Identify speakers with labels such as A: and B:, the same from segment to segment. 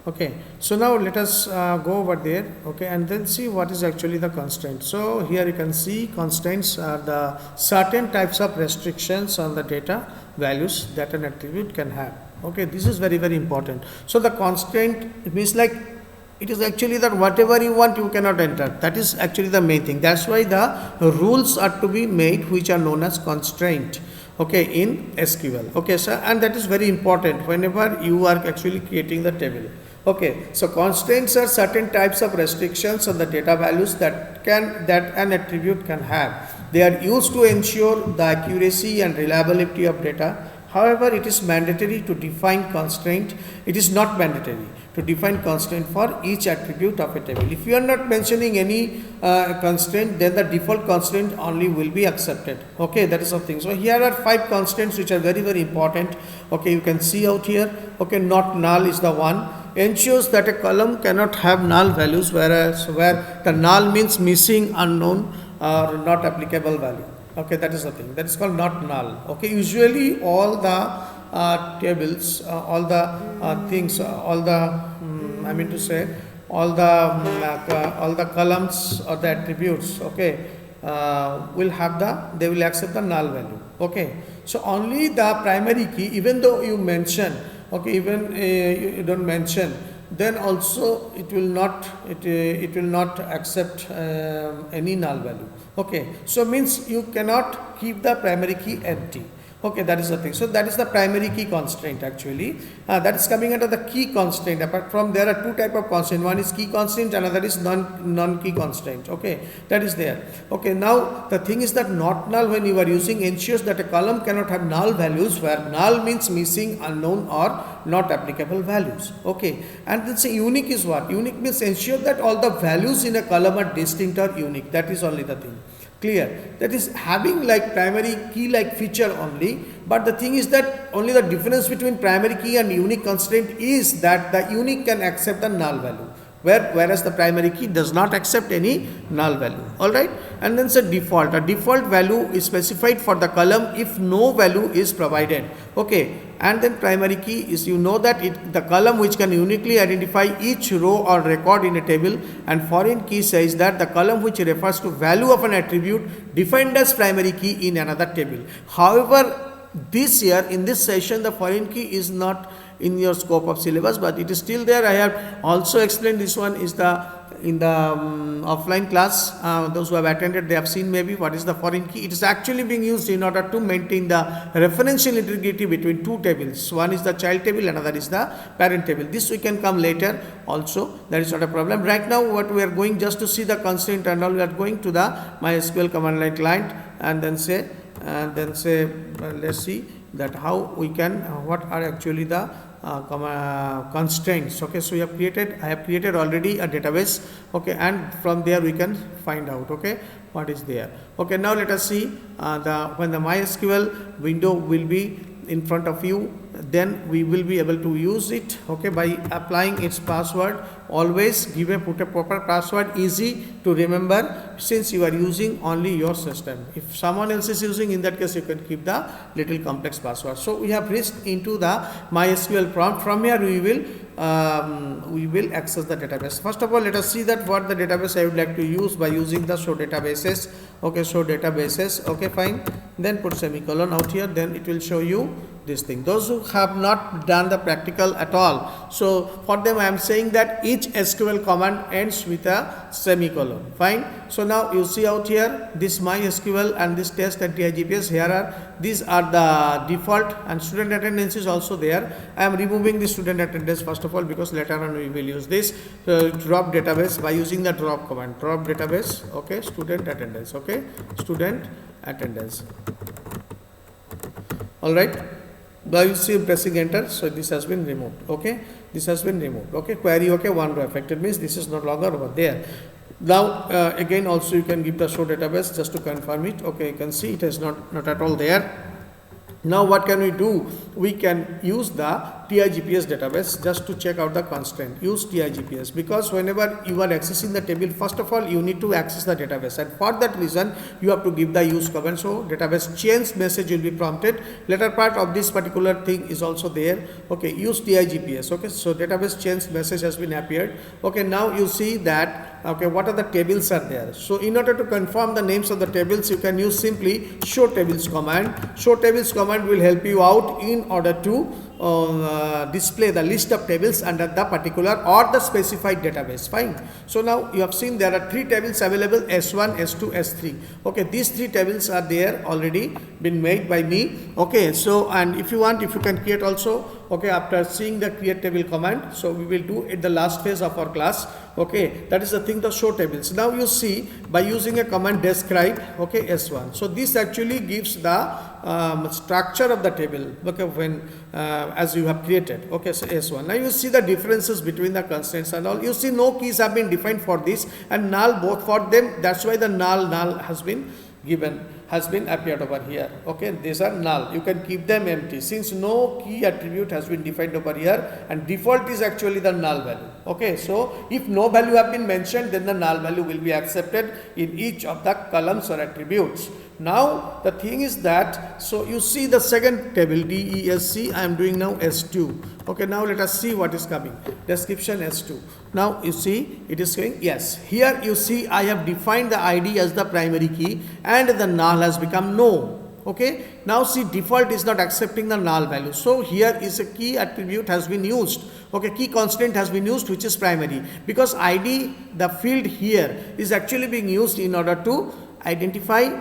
A: Okay, so now let us go over there, okay, and then see what is actually the constraint. So here you can see constraints are the certain types of restrictions on the data values that an attribute can have. Okay, this is very, very important. So the constraint, it means like it is actually that whatever you want you cannot enter. That is actually the main thing. That's why the rules are to be made which are known as constraint, okay, in SQL. Okay, sir, and that is very important whenever you are actually creating the table. Okay, so constraints are certain types of restrictions on the data values that an attribute can have. They are used to ensure the accuracy and reliability of data. However, it is mandatory to define constraint. It is not mandatory to define constraint for each attribute of a table. If you are not mentioning any constraint, then the default constraint only will be accepted. Okay, that is the thing. So here are 5 constraints which are very, very important. Okay, you can see out here. Okay, not null is the one. Ensures that a column cannot have null values, whereas where the null means missing, unknown, or not applicable value. Okay, that is the thing. That is called not null. Okay, usually all the tables, all the things, all the I mean to say all the columns or the attributes. Okay, will have they will accept the null value. Okay, so only the primary key, even though you mention, okay, even you don't mention, then also it will not accept any null value. Okay, so means you cannot keep the primary key empty. Okay, that is the thing. So that is the primary key constraint actually. That is coming under the key constraint. Apart from, there are 2 type of constraint. One is key constraint, another is non-key constraint. Okay, that is there. Okay, now the thing is that not null, when you are using, ensures that a column cannot have null values, where null means missing, unknown, or not applicable values. Okay, and then say unique is what? Unique means ensure that all the values in a column are distinct or unique. That is only the thing. Clear? That is having like primary key like feature only, but the thing is that only the difference between primary key and unique constraint is that the unique can accept the null value, whereas the primary key does not accept any null value. Alright, and then say default. A default value is specified for the column if no value is provided. Okay, and then primary key is, you know that the column which can uniquely identify each row or record in a table, and foreign key says that the column which refers to value of an attribute defined as primary key in another table. However, this year in this session the foreign key is not in your scope of syllabus, but it is still there. I have also explained this one is in the offline class. Those who have attended, they have seen maybe what is the foreign key. It is actually being used in order to maintain the referential integrity between 2 tables. One is the child table, another is the parent table. This we can come later also, that is not a problem. Right now what we are going, just to see the constraint and all, we are going to the MySQL command line client, and then say let's see that how we can what are actually the constraints. Okay, so I have created already a database. Okay, and from there we can find out, okay, what is there. Okay, now let us see when the MySQL window will be in front of you, then we will be able to use it, okay, by applying its password. Always put a proper password, easy to remember, since you are using only your system. If someone else is using, in that case you can keep the little complex password. So we have reached into the MySQL prompt. From here we will access the database. First of all, let us see that what the database I would like to use by using the show databases. Okay, show databases. Okay, fine. Then put semicolon out here, then it will show you this thing. Those who have not done the practical at all, so for them I am saying that each SQL command ends with a semicolon. Fine. So now you see out here this MySQL and this test at DIGPS. These are the default, and student attendance is also there. I am removing the student attendance first of all, because later on we will use this drop database by using the drop command. Drop database. Okay, student attendance. Okay, student attendance. All right. Now you see pressing enter, so this has been removed. Okay, this has been removed. Okay, query. Okay, one row affected means this is no longer over there. Now again also you can give the show database just to confirm it. Okay, you can see it is not at all there. Now what can we do? We can use the TIGPS database just to check out the constraint. Use TIGPS because whenever you are accessing the table, first of all you need to access the database, and for that reason you have to give the use command. So database change message will be prompted. Later part of this particular thing is also there. Okay, use TIGPS. Okay, so database change message has been appeared. Okay, now you see that, okay, what are the tables are there. So in order to confirm the names of the tables, you can use simply show tables command. Show tables command will help you out in order to display the list of tables under the particular or the specified database. Fine. So now you have seen there are 3 tables available: S1, S2, S3. Okay, these 3 tables are there already been made by me. Okay, so and if you want, if you can create also. Okay, after seeing the create table command, so we will do at the last phase of our class. Okay, that is the thing, the show tables. Now you see by using a command describe, okay, S1. So this actually gives the structure of the table, okay, when as you have created. Okay, so S1. Now you see the differences between the constraints and all. You see no keys have been defined for this and null both for them. That's why the null has been given, has been appeared over here. Okay, these are null. You can keep them empty since no key attribute has been defined over here, and default is actually the null value. Okay, so if no value have been mentioned, then the null value will be accepted in each of the columns or attributes. Now the thing is that, so you see the second table DESC, I am doing now S2. Okay, now let us see what is coming. Description S2. Now you see it is saying yes. Here you see I have defined the ID as the primary key and the null has become no. Okay, now see default is not accepting the null value. So here is a key attribute has been used. Okay, key constraint has been used, which is primary, because ID, the field here, is actually being used in order to identify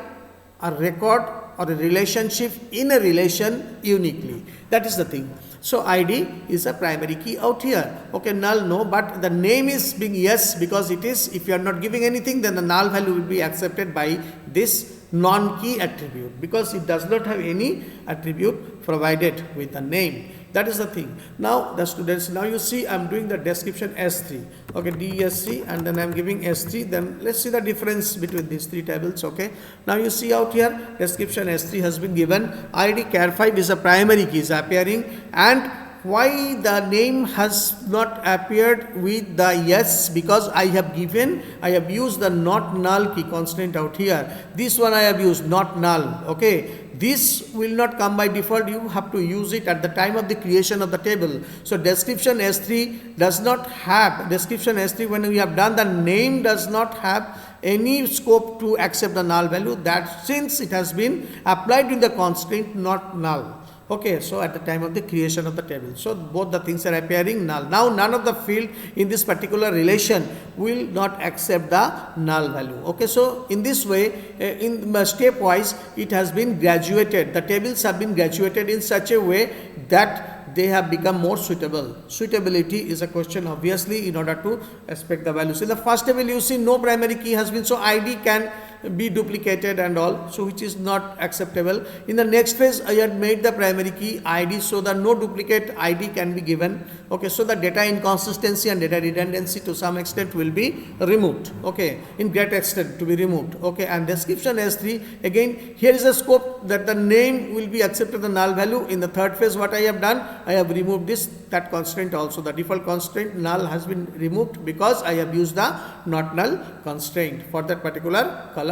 A: a record or a relationship in a relation uniquely. That is the thing. So ID is a primary key out here. Okay, null no, but the name is being yes, because it is, if you are not giving anything, then the null value will be accepted by this non-key attribute, because it does not have any attribute provided with the name. That is the thing. Now the students, now you see I am doing the description S3. Okay, DSC, and then I am giving S3. Then let's see the difference between these 3 tables. Okay, now you see out here description S3 has been given. ID char 5 is a primary key is appearing, and why the name has not appeared with the yes, because I have used the not null key constraint out here. This one I have used not null. Okay, this will not come by default. You have to use it at the time of the creation of the table. So description S3 does not have, description S3 when we have done, the name does not have any scope to accept the null value, that since it has been applied in the constraint not null. Okay, so at the time of the creation of the table, so both the things are appearing null. Now none of the field in this particular relation will not accept the null value. Okay, so in this way, in stepwise, it has been graduated. The tables have been graduated in such a way that they have become more suitable. Suitability is a question, obviously, in order to expect the values. In the first table, you see no primary key has been, so ID can be duplicated and all, so which is not acceptable. In the next phase, I had made the primary key ID, so that no duplicate ID can be given. Okay, so the data inconsistency and data redundancy to some extent will be removed. Okay, in great extent to be removed. Okay, and description S3, again here is a scope that the name will be accepted the null value. In the third phase, what I have done, I have removed that constraint also. The default constraint null has been removed because I have used the not null constraint for that particular column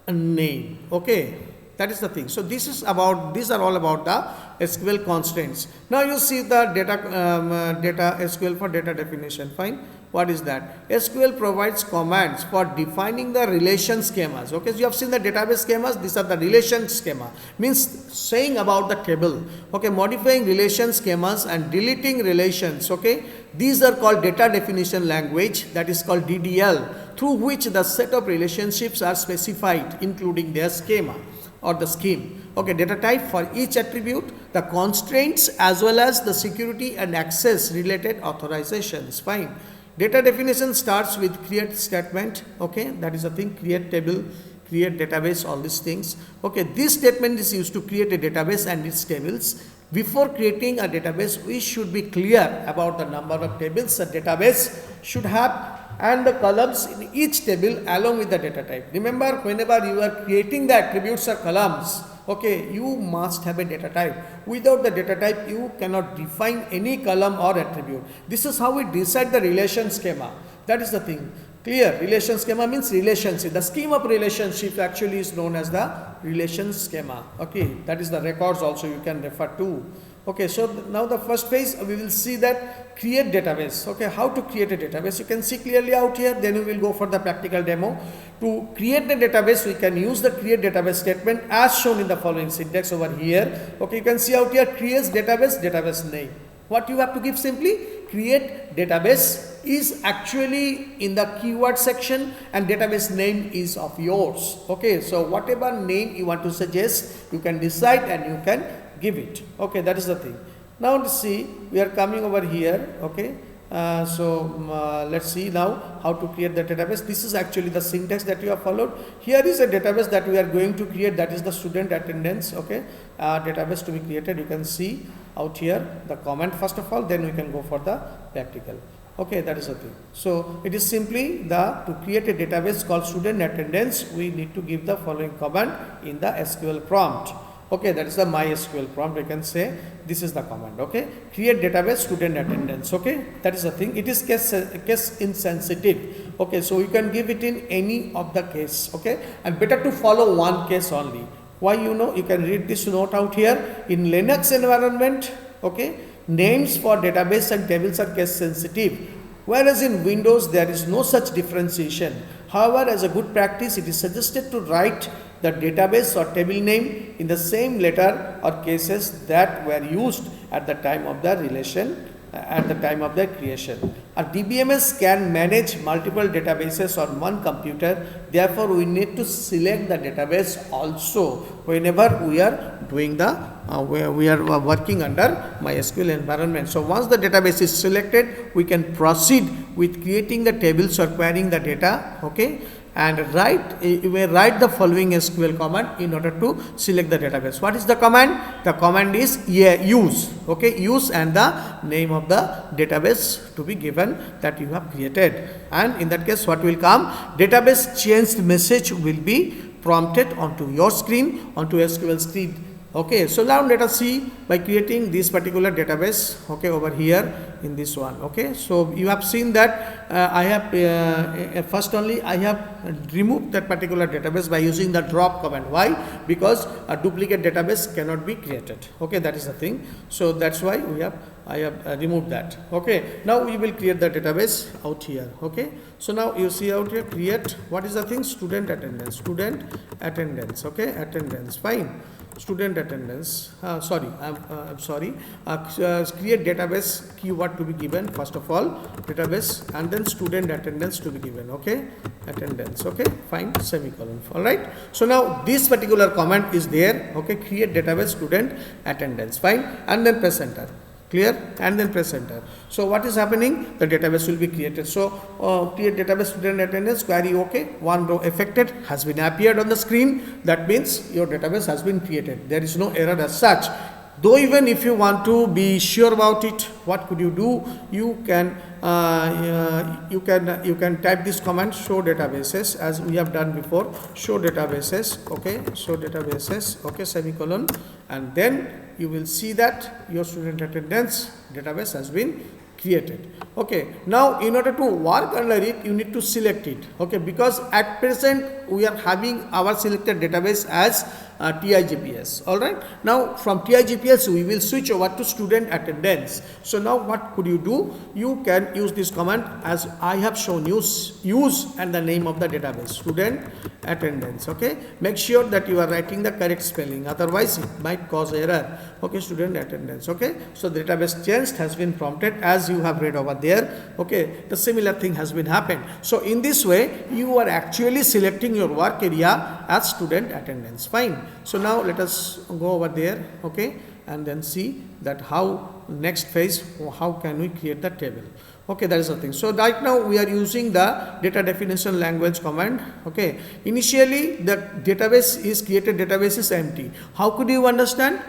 A: name. Okay, that is the thing. So this is about, these are all about the SQL constraints. Now you see the data SQL for data definition. Fine. What is that? SQL provides commands for defining the relation schemas. Okay, so you have seen the database schemas. These are the relation schema, means saying about the table. Okay, modifying relation schemas and deleting relations. Okay, these are called data definition language, that is called DDL, through which the set of relationships are specified, including their schema or the scheme. Okay, data type for each attribute, the constraints as well as the security and access related authorizations. Fine. Data definition starts with create statement. Okay, that is the thing, create table, create database, all these things. Okay, this statement is used to create a database and its tables. Before creating a database, we should be clear about the number of tables a database should have and the columns in each table along with the data type. Remember, whenever you are creating the attributes or columns, Okay, you must have a data type. Without the data type, you cannot define any column or attribute. This is how we decide the relation schema. That is the thing. Clear? Relation schema means relationship. The scheme of relationship actually is known as the relation schema. Okay, that is the records also you can refer to. Okay, so now the first phase we will see that create database. Okay, how to create a database? You can see clearly out here. Then we will go for the practical demo. To create the database, we can use the create database statement as shown in the following syntax over here. Okay, you can see out here creates database, database name. What you have to give simply create database is actually in the keyword section and database name is of yours. Okay, so whatever name you want to suggest, you can decide and you can give it. Okay, that is the thing. Now let's see, we are coming over here. Okay, let's see now how to create the database. This is actually the syntax that you have followed. Here is a database that we are going to create, that is the student attendance. Okay, database to be created. You can see out here the comment first of all, then we can go for the practical. Okay, that is the thing. So it is simply to create a database called student attendance, we need to give the following command in the SQL prompt. Okay, that is the MySQL prompt. You can say this is the command. Okay, create database student attendance. Okay, that is the thing. It is case insensitive. Okay, so you can give it in any of the case. Okay, and better to follow one case only. Why? You can read this note out here. In Linux environment, okay, names for database and tables are case sensitive, whereas in Windows there is no such differentiation. However, as a good practice, it is suggested to write the database or table name in the same letter or cases that were used at the time of the creation. A DBMS can manage multiple databases on one computer. Therefore, we need to select the database also whenever we are doing we are working under MySQL environment. So once the database is selected, we can proceed with creating the tables or querying the data. Okay, and we write the following SQL command in order to select the database. What is the command? The command is use. Okay, use and the name of the database to be given that you have created. And in that case, what will come? Database changed message will be prompted onto your screen, onto SQL screen. Okay, so now let us see by creating this particular database. Okay, over here in this one. Okay, so you have seen that I have first only I have removed that particular database by using the drop command. Why? Because a duplicate database cannot be created. Okay, that is the thing. So that's why I have removed that. Okay, now we will create the database out here. Okay, so now you see out here create, what is the thing? Student attendance. Okay, attendance, fine. Student attendance, I'm sorry, create database keyword to be given first of all, database, and then student attendance to be given. Okay, attendance. Okay, fine, semicolon. All right, so now this particular command is there. Okay, create database student attendance, fine, and then press enter. Clear? And then press enter. So what is happening? The database will be created. So create database student attendance, query. Okay, one row affected has been appeared on the screen. That means your database has been created. There is no error as such. Though even if you want to be sure about it, what could you do? You can type this command, show databases, as we have done before. Show databases. Okay, show databases. Okay, semicolon, and then you will see that your student attendance database has been created. Okay, now in order to work under it, you need to select it. Okay, because at present we are having our selected database as TIGPS. All right, now from TIGPS we will switch over to student attendance. So now what could you do? You can use this command as I have shown you, use and the name of the database, student attendance. Okay, make sure that you are writing the correct spelling, otherwise it might cause error. Okay, student attendance. Okay, so the database changed has been prompted as you have read over there. Okay, the similar thing has been happened. So in this way you are actually selecting your work area as student attendance. Fine. So now let us go over there. Okay, and then see that how next phase, how can we create the table. Okay, that is the thing. So right now we are using the data definition language command. Okay, initially the database is created, database is empty. How could you understand?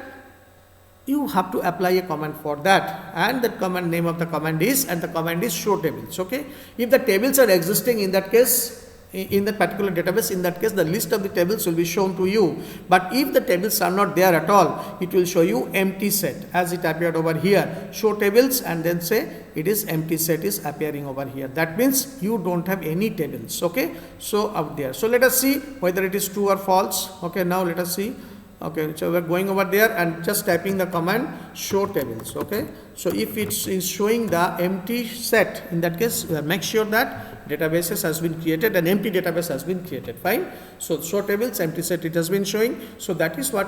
A: You have to apply a command for that, and that command name of the command is, and the command is show tables. Okay, if the tables are existing, in that case in that particular database, in that case the list of the tables will be shown to you. But if the tables are not there at all, it will show you empty set as it appeared over here. Show tables and then say it is empty set is appearing over here. That means you don't have any tables. Okay, so out there. So let us see whether it is true or false. Okay, now let us see. Okay, so we are going over there and just typing the command show tables. Okay, so if it is showing the empty set, in that case make sure that databases has been created, an empty database has been created. Fine. So show tables, empty set, it has been showing. So that is what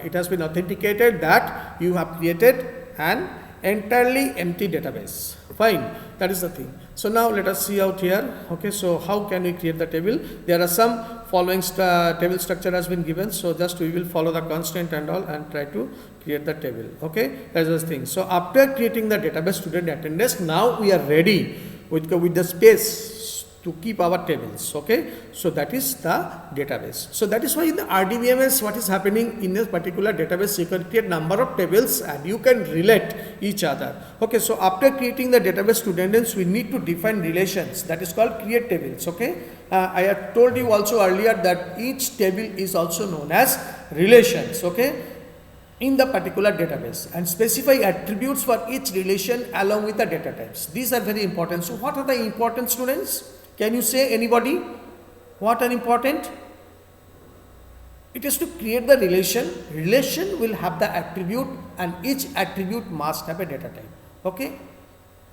A: it has been authenticated that you have created an entirely empty database. Fine, that is the thing. So now let us see out here. Okay, so how can we create the table? There are some following table structure has been given. So just we will follow the constraint and all and try to create the table. Okay, that is the thing. So after creating the database student attendance, now we are ready with the space to keep our tables. Okay, so that is the database. So that is why in the RDBMS, what is happening in a particular database, you can create number of tables and you can relate each other. Okay, so after creating the database students, we need to define relations, that is called create tables. Okay, I have told you also earlier that each table is also known as relations. Okay, in the particular database, and specify attributes for each relation along with the data types. These are very important. So what are the important, students? Can you say, anybody, what are important? It is to create the relation. Relation will have the attribute and each attribute must have a data type. Okay,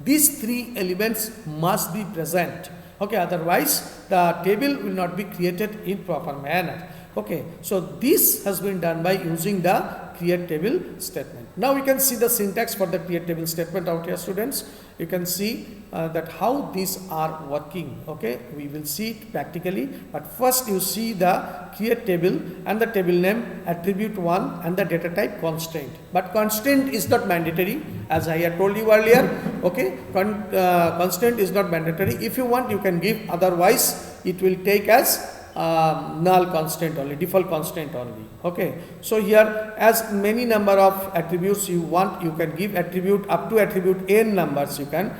A: these three elements must be present. Okay, otherwise the table will not be created in proper manner. Okay, so this has been done by using the create table statement. Now we can see the syntax for the create table statement out here, students. You can see that how these are working. Okay, we will see it practically, but first you see the create table and the table name, attribute 1 and the data type constraint. But constraint is not mandatory, as I had told you earlier. Okay, constraint is not mandatory. If you want, you can give, otherwise it will take as null constraint only, default constraint only. Okay, so here as many number of attributes you want, you can give attribute up to attribute n numbers you can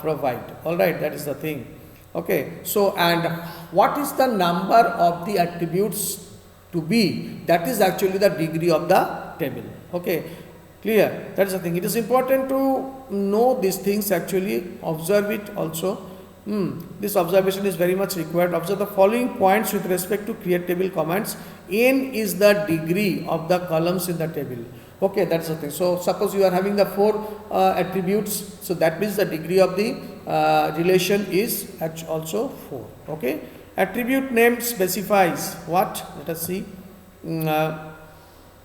A: provide. All right, that is the thing. Okay, so and what is the number of the attributes to be? That is actually the degree of the table. Okay, clear? That is the thing. It is important to know these things, actually observe it also. This observation is very much required. Observe the following points with respect to create table commands. N is the degree of the columns in the table. Okay, that's the thing. So suppose you are having the 4 attributes, so that means the degree of the relation is also 4. Okay, attribute name specifies what? Let us see.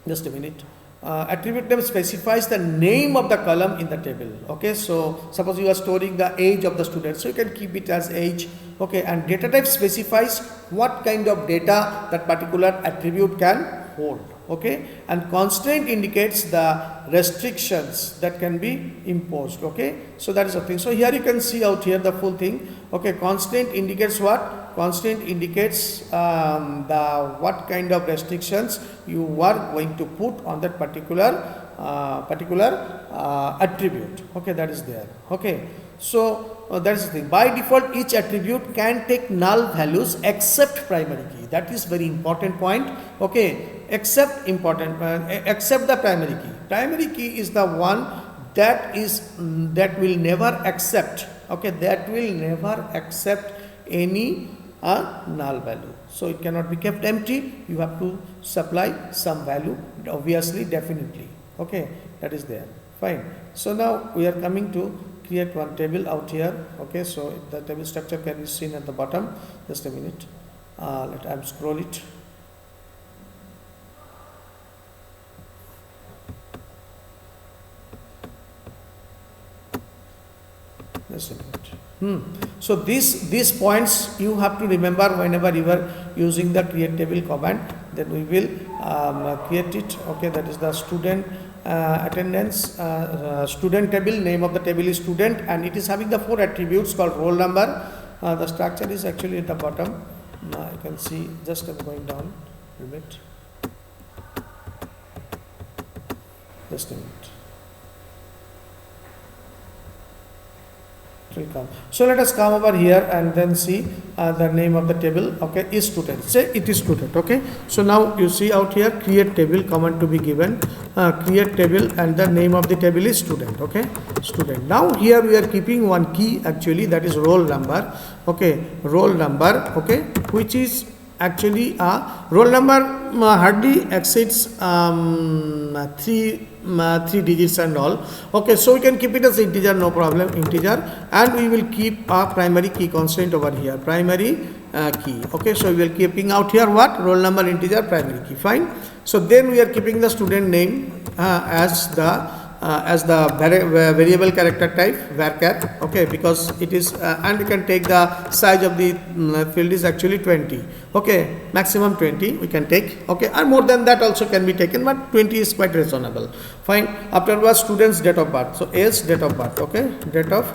A: Just a minute. Attribute name specifies the name of the column in the table. Okay, so suppose you are storing the age of the student, so you can keep it as age. Okay, and data type specifies what kind of data that particular attribute can hold. Okay, and constraint indicates the restrictions that can be imposed. Okay, so that is the thing. So here you can see out here the full thing. Okay, constraint indicates what? Constraint indicates the what kind of restrictions you are going to put on that particular attribute. Okay, that is there. Okay, so that is the thing. By default, each attribute can take null values except primary key. That is very important point. Okay, except the primary key. Primary key is the one that will never accept. Okay, that will never accept any null value. So it cannot be kept empty. You have to supply some value, obviously, definitely. Okay, that is there. Fine. So now we are coming to create one table out here. Okay, so the table structure can be seen at the bottom. Just a minute. Let I scroll it. Just a minute. So these points you have to remember whenever you are using the create table command. Then we will create it. Okay, that is the student attendance student table. Name of the table is student, and it is having the 4 attributes called roll number. The structure is actually at the bottom. Now you can see, just I'm going down a bit. Just a minute. it will come. So let us come over here and then see the name of the table. Okay, is student. Say it is student. Okay. So now you see out here, create table command to be given. Create table and the name of the table is student. Okay, student. Now here we are keeping one key actually, that is roll number. Okay, roll number. Okay, which is actually roll number hardly exceeds three digits and all. Okay, so we can keep it as integer, no problem, integer, and we will keep a primary key constant over here, primary key. Okay, so we will keeping out here what, roll number, integer, primary key. Fine. So then we are keeping the student name as the variable character type varchar. Okay, because it is and you can take the size of the field is actually 20. Okay, maximum 20 we can take. Okay, and more than that also can be taken, but 20 is quite reasonable. Fine. Afterwards, student's date of birth. So age, date of birth. Okay, date of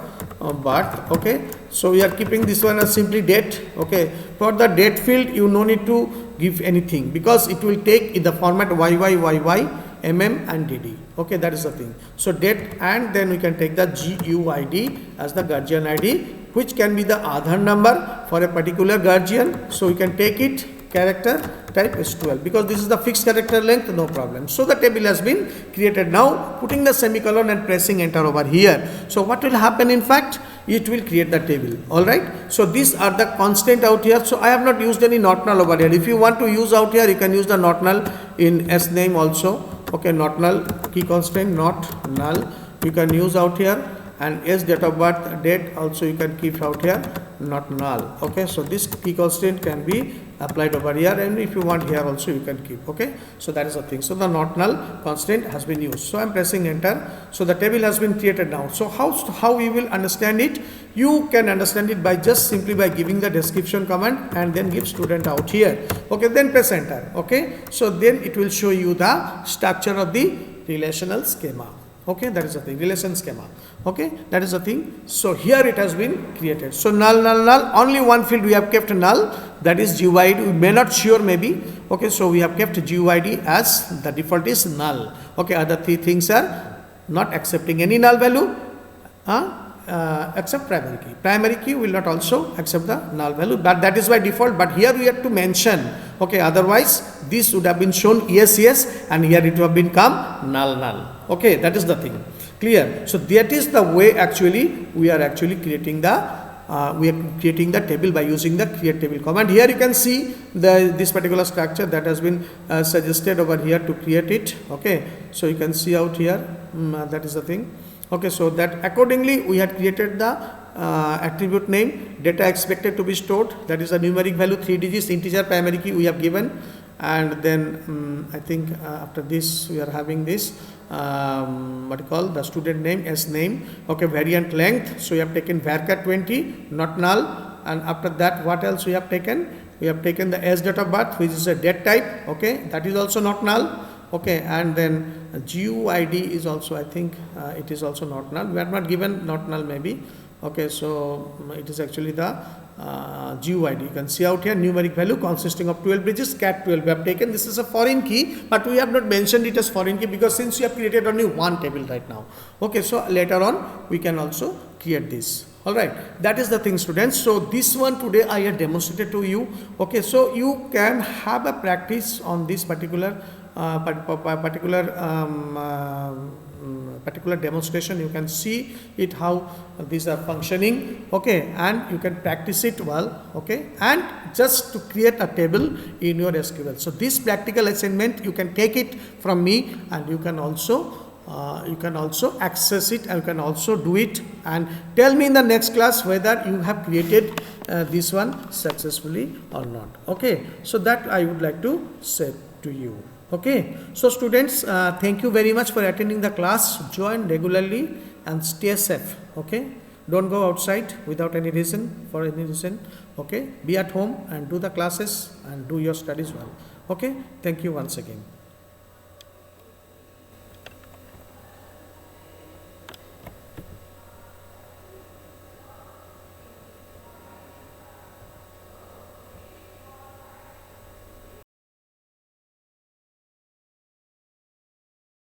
A: birth. Okay, so we are keeping this one as simply date. Okay, for the date field you no need to give anything because it will take in the format YYYY, and DD. Okay, that is the thing. So date, and then we can take the GUID as the guardian ID, which can be the Aadhaar number for a particular guardian. So we can take it, character type is 12 because this is the fixed character length, no problem. So the table has been created. Now putting the semicolon and pressing enter over here. So what will happen, in fact, it will create the table. All right. So these are the constant out here. So I have not used any not null over here. If you want to use out here, you can use the not null in S name also. Okay, not null, key constant, not null, you can use out here, and S date of birth, date also you can keep out here, not null. Okay, so this key constant can be applied over here, and if you want here also you can keep. Okay, so that is the thing. So the not null constant has been used. So I am pressing enter. So the table has been created now. So how we will understand it? You can understand it by just simply by giving the description command and then give student out here. Okay, then press enter. Okay, so then it will show you the structure of the relational schema. Okay, that is the thing, relation schema. Okay, that is the thing. So here it has been created. So null, null, null, only one field we have kept null, that is GUID. We may not sure maybe. Okay, so we have kept GUID as the default is null. Okay, other three things are not accepting any null value except primary key. Primary key will not also accept the null value, but that is by default. But here we have to mention. Okay, otherwise this would have been shown yes, yes, and here it would have become null, null. Okay, that is the thing. Clear? So that is the way actually we are actually creating the table by using the create table command. Here you can see this particular structure that has been suggested over here to create it. Okay, so you can see out here that is the thing. Okay, so that accordingly we had created the attribute name, data expected to be stored, that is a numeric value 3 digits, integer, primary key we have given, and then I think after this we are having this what you call the student name as name. Okay, variant length, so we have taken varchar 20, not null, and after that what else we have taken? We have taken the S date of birth, which is a date type. Okay, that is also not null. Okay, and then GUID is also, I think it is also not null. We are not given not null maybe. Okay, so it is actually the GUID. You can see out here numeric value consisting of 12 digits, cat 12 we have taken. This is a foreign key, but we have not mentioned it as foreign key because since we have created only one table right now. Okay, so later on we can also create this. All right, that is the thing, students. So this one today I have demonstrated to you. Okay, so you can have a practice on this particular particular demonstration. You can see it how these are functioning. Okay, and you can practice it well. Okay, and just to create a table in your SQL. So this practical assignment you can take it from me, and you can also access it, and you can also do it and tell me in the next class whether you have created this one successfully or not. Okay, so that I would like to say to you. Okay, so students, thank you very much for attending the class. Join regularly and stay safe. Okay, don't go outside without any reason, for any reason. Okay, be at home and do the classes and do your studies well. Okay, thank you once again.